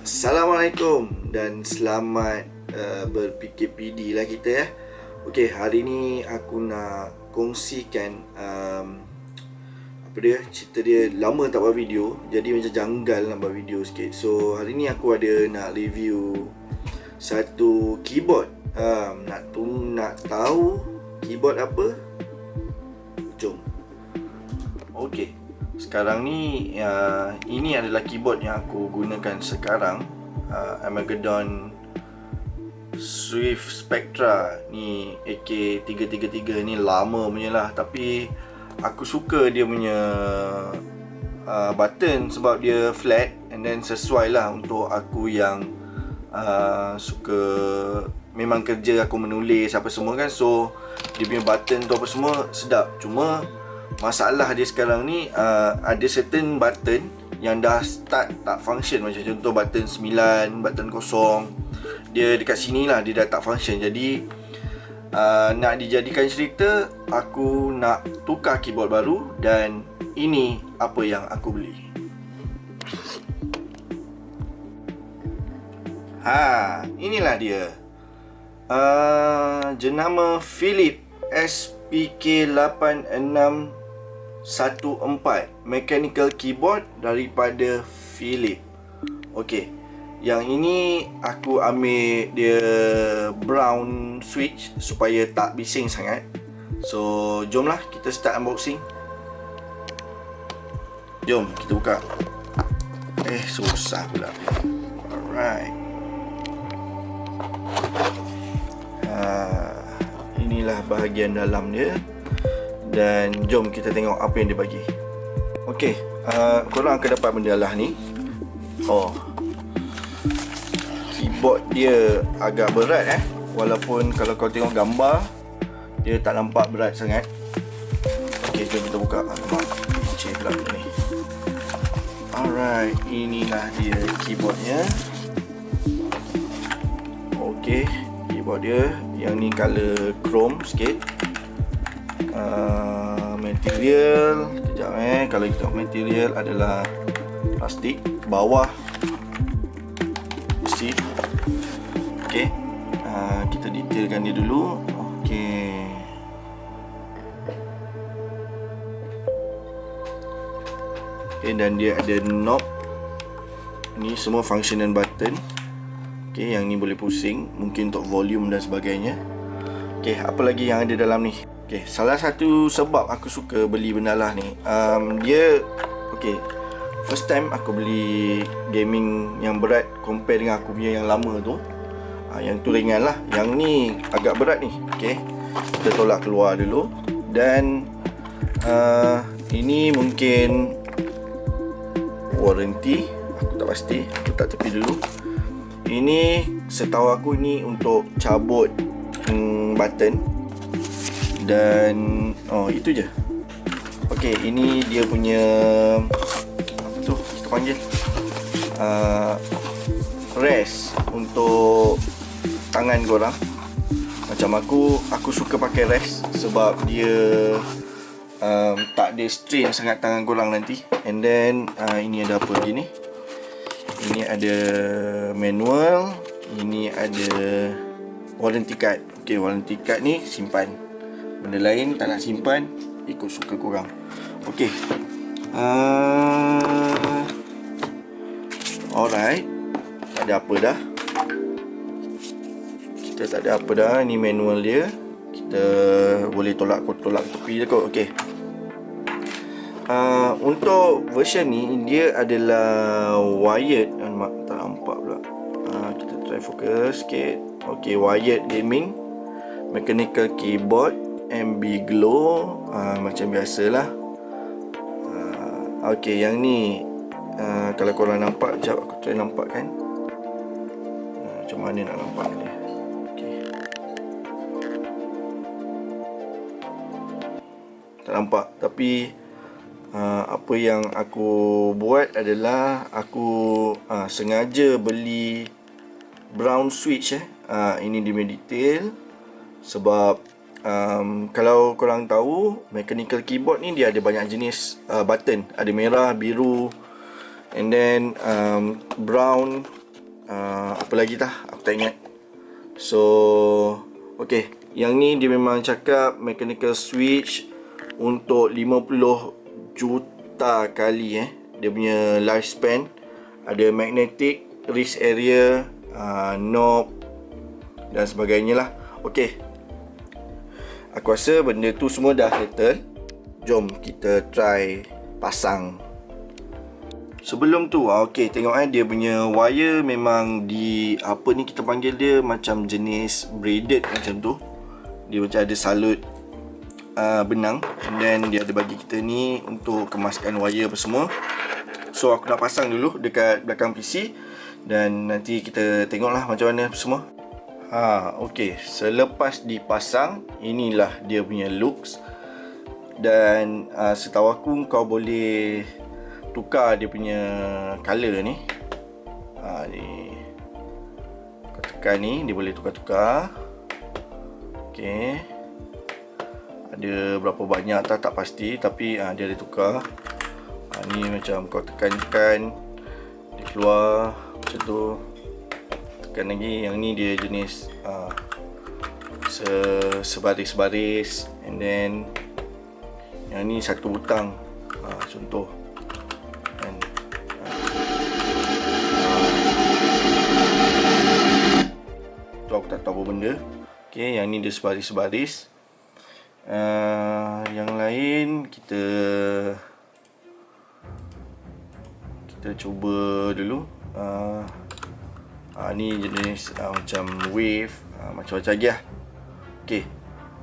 Assalamualaikum dan selamat berPKPD lah kita ya. Okey, hari ni aku nak kongsikan cerita dia. Lama tak buat video, jadi macam janggal nak buat video sikit. So hari ni aku ada nak review satu keyboard. Nak tahu keyboard apa? Jom. Okey, sekarang ni ini adalah keyboard yang aku gunakan sekarang, Armageddon Swift Spectra ni AK333 ni. Lama punya lah, tapi aku suka dia punya button sebab dia flat and then sesuai lah untuk aku yang suka, memang kerja aku menulis apa semua kan. So dia punya button tu apa semua sedap. Cuma masalah dia sekarang ni ada certain button yang dah start tak function. Macam contoh button 9, button 0, dia dekat sini lah dia dah tak function. Jadi nak dijadikan cerita, aku nak tukar keyboard baru dan ini apa yang aku beli. Inilah dia. Jenama Philips SPK8614 mechanical keyboard daripada Philips. Okey, yang ini aku ambil dia brown switch supaya tak bising sangat. So jomlah kita start unboxing. Jom kita buka. Susah pula. Alright. Inilah bahagian dalam dia. Dan jom kita tengok apa yang dia bagi. Okey, korang akan dapat benda lah ni. Keyboard dia agak berat walaupun kalau kau tengok gambar dia tak nampak berat sangat. Okey, jom kita buka. Nampak leceh pula ni. Alright, inilah dia keyboardnya. Okey, keyboard dia yang ni color chrome sikit. Material, kejap kalau kita tengok material adalah plastik. Bawah besi. Okey, kita detailkan dia dulu. Okey, dan dia ada knob. Ni semua functional button. Okey, yang ni boleh pusing, mungkin untuk volume dan sebagainya. Okey, apa lagi yang ada dalam ni? Okey, salah satu sebab aku suka beli benda lah ni, dia first time aku beli gaming yang berat compare dengan aku punya yang lama tu. Yang tu ringan lah, yang ni agak berat ni. Okey, kita tolak keluar dulu. Dan ini mungkin warranty, aku tak pasti, aku tak tepi dulu. Ini setahu aku ni untuk cabut button. Dan itu je. Okey, ini dia punya apa tu kita panggil rest untuk tangan korang. Macam aku suka pakai rest sebab dia tak ada strain sangat tangan korang nanti. And then ini ada apa lagi ni? Ini ada manual, ini ada warranty card. Okey, warranty card ni simpan. Benda lain tak nak simpan, ikut suka korang. Okey. Alright. Tak ada apa dah. Kita tak ada apa dah. Ni manual dia. Kita boleh tolak tepi je kot. Okey. Untuk version ni, dia adalah wired. Tak nampak pula. Kita try focus sikit. Okey, wired gaming mechanical keyboard MB Glow, macam biasalah. Okey, yang ni kalau korang nampak, sekejap aku try nampakkan. Macam mana nak nampak dia. Okey, tak nampak. Tapi apa yang aku buat adalah aku sengaja beli brown switch. Ini dia punya detail sebab Kalau korang tahu, mechanical keyboard ni dia ada banyak jenis button. Ada merah, biru, and then brown, apa lagi tah, aku tak ingat. So okay, yang ni dia memang cakap mechanical switch untuk 50 juta kali dia punya lifespan. Ada magnetic, wrist area, knob dan sebagainya lah. Okay, aku rasa benda tu semua dah settle. Jom kita try pasang. Sebelum tu, okay, tengok dia punya wire memang di apa ni kita panggil dia, macam jenis braided macam tu. Dia macam ada salut benang, and then dia ada bagi kita ni untuk kemaskan wire apa semua. So aku nak pasang dulu dekat belakang PC dan nanti kita tengoklah macam mana semua. Okay, selepas dipasang, inilah dia punya looks. Dan setahu aku kau boleh tukar dia punya color ni. Ni kau tekan ni, dia boleh tukar-tukar. Okay, ada berapa banyak tak pasti, tapi dia ada tukar. Ni macam kau tekan-tekan, dia keluar macam tu. Tekan lagi, yang ni dia jenis sebaris-baris, and then yang ni satu butang, contoh kan. Tu aku tak tahu apa benda. Okay, yang ni dia sebaris-baris. Yang lain kita cuba dulu. Ni jenis macam wave, macam-macam lagi lah. Okay,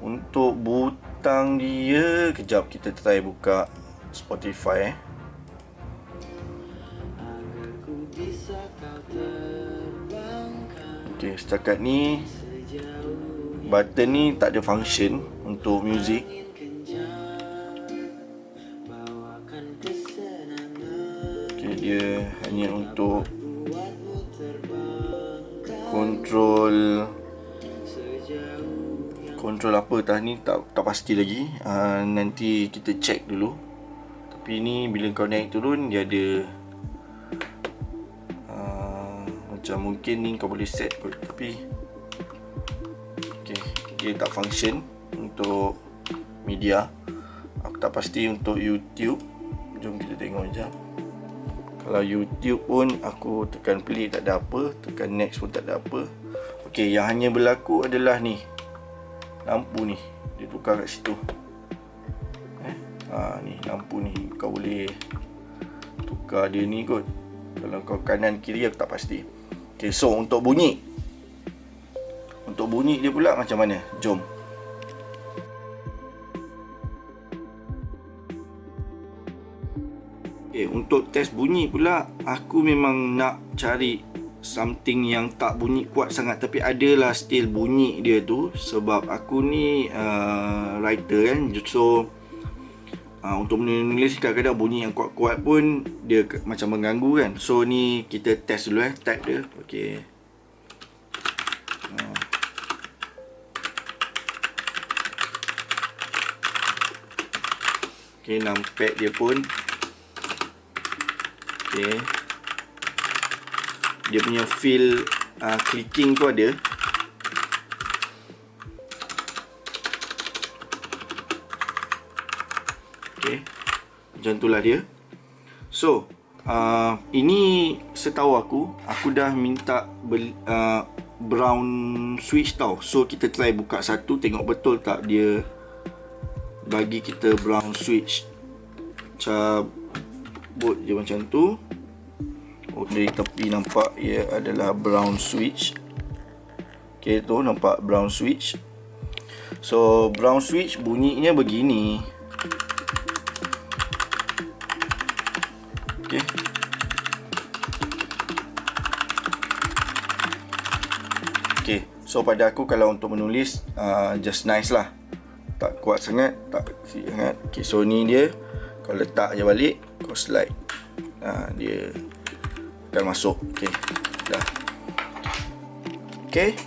untuk butang dia, kejap kita try buka Spotify. Okay, setakat ni button ni tak ada function untuk music. Okay, dia hanya untuk kontrol apa tah ni, tak pasti lagi. Nanti kita check dulu. Tapi ni bila kau naik turun, dia ada macam mungkin ni kau boleh set kot, tapi okay, dia tak function untuk media. Aku tak pasti untuk YouTube. Jom kita tengok sekejap. Kalau YouTube pun aku tekan play tak ada apa, tekan next pun tak ada apa. Okay, yang hanya berlaku adalah ni, lampu ni dia tukar kat situ. Ni lampu ni kau boleh tukar dia ni kot. Kalau kau kanan kiri aku tak pasti. Okay, so untuk bunyi dia pula macam mana? Jom. Okay, untuk test bunyi pula, aku memang nak cari something yang tak bunyi kuat sangat, tapi adalah still bunyi dia tu. Sebab aku ni writer kan, so untuk menulis kadang-kadang bunyi yang kuat-kuat pun dia macam mengganggu kan. So ni kita test dulu type dia. Okay, okay, numpad dia pun okay. Dia punya feel clicking tu ada. Okay, macam itulah dia. So ini setahu aku dah minta brown switch tau. So kita try buka satu, tengok betul tak dia bagi kita brown switch. Cabut je macam tu. Dari tepi nampak ia adalah brown switch. Okay, tu nampak brown switch. So brown switch bunyinya begini. Okay, okay, so pada aku kalau untuk menulis just nice lah. Tak kuat sangat, tak kecil sangat. Okay, so ni dia, kau letak je balik, kau slide, dia akan masuk. Okay, dah. Okay,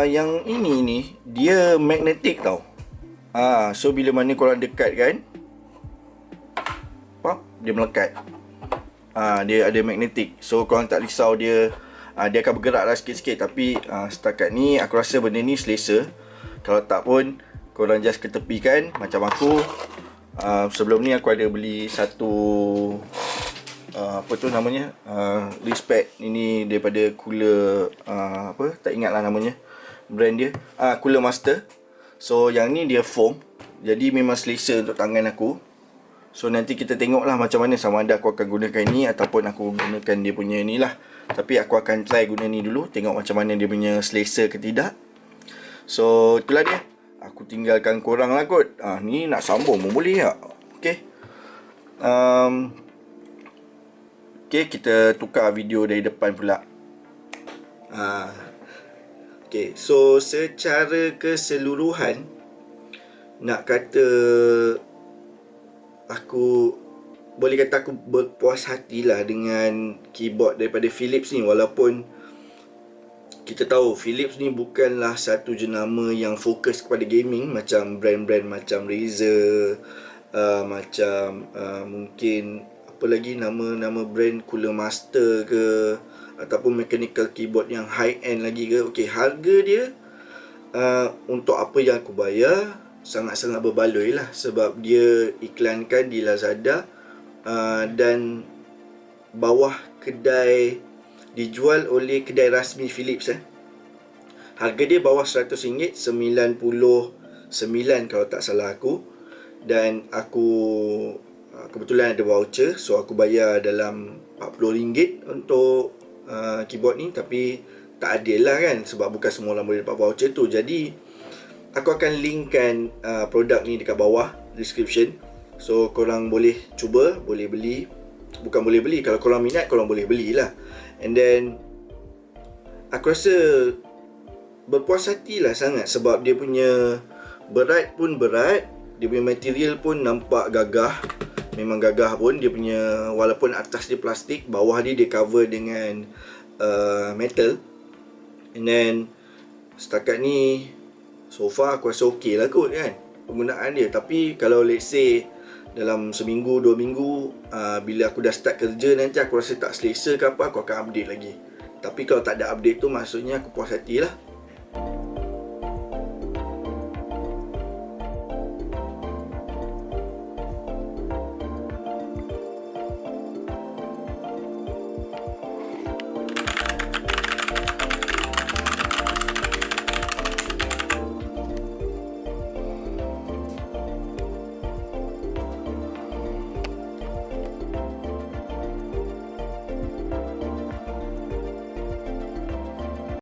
Yang ini ni dia magnetic tau. So bila mana korang dekat kan, dia melekat. Dia ada magnetic. So korang tak risau dia dia akan bergerak lah sikit-sikit. Tapi setakat ni aku rasa benda ni selesa. Kalau tak pun korang just ketepikan. Macam aku sebelum ni aku ada beli satu apa tu namanya, wristpad. Ini daripada Cooler, tak ingat lah namanya, brand dia, Cooler Master. So yang ni dia foam, jadi memang selesa untuk tangan aku. So nanti kita tengok lah macam mana, sama ada aku akan gunakan ni ataupun aku gunakan dia punya ni lah. Tapi aku akan try guna ni dulu, tengok macam mana dia punya selesa ke tidak. So itulah dia. Aku tinggalkan korang lah kot. Ni nak sambung pun boleh tak? Okay. Okay, kita tukar video dari depan pula. Okay, so secara keseluruhan nak kata aku boleh kata aku berpuas hatilah dengan keyboard daripada Philips ni. Walaupun kita tahu Philips ni bukanlah satu jenama yang fokus kepada gaming macam brand-brand macam Razer, macam mungkin apa lagi nama brand Cooler Master ke, ataupun mechanical keyboard yang high end lagi ke. Okay, harga dia untuk apa yang aku bayar sangat-sangat berbaloi lah, sebab dia iklankan di Lazada dan bawah kedai, dijual oleh kedai rasmi Philips. Harga dia bawah RM100, 99 kalau tak salah aku. Dan aku kebetulan ada voucher, so aku bayar dalam RM40 untuk keyboard ni. Tapi tak adil lah kan, sebab bukan semua orang boleh dapat voucher tu. Jadi aku akan linkkan produk ni dekat bawah description. So korang boleh cuba, boleh beli. Bukan boleh beli, kalau korang minat korang boleh belilah. And then aku rasa berpuas hatilah sangat, sebab dia punya berat pun berat, dia punya material pun nampak gagah. Memang gagah pun dia punya, walaupun atas dia plastik, bawah dia cover dengan metal. And then setakat ni so far aku rasa okey lah kot kan penggunaan dia. Tapi kalau let's say dalam seminggu, 2 minggu, bila aku dah start kerja nanti aku rasa tak selesa ke apa, aku akan update lagi. Tapi kalau tak ada update tu maksudnya aku puas hati lah.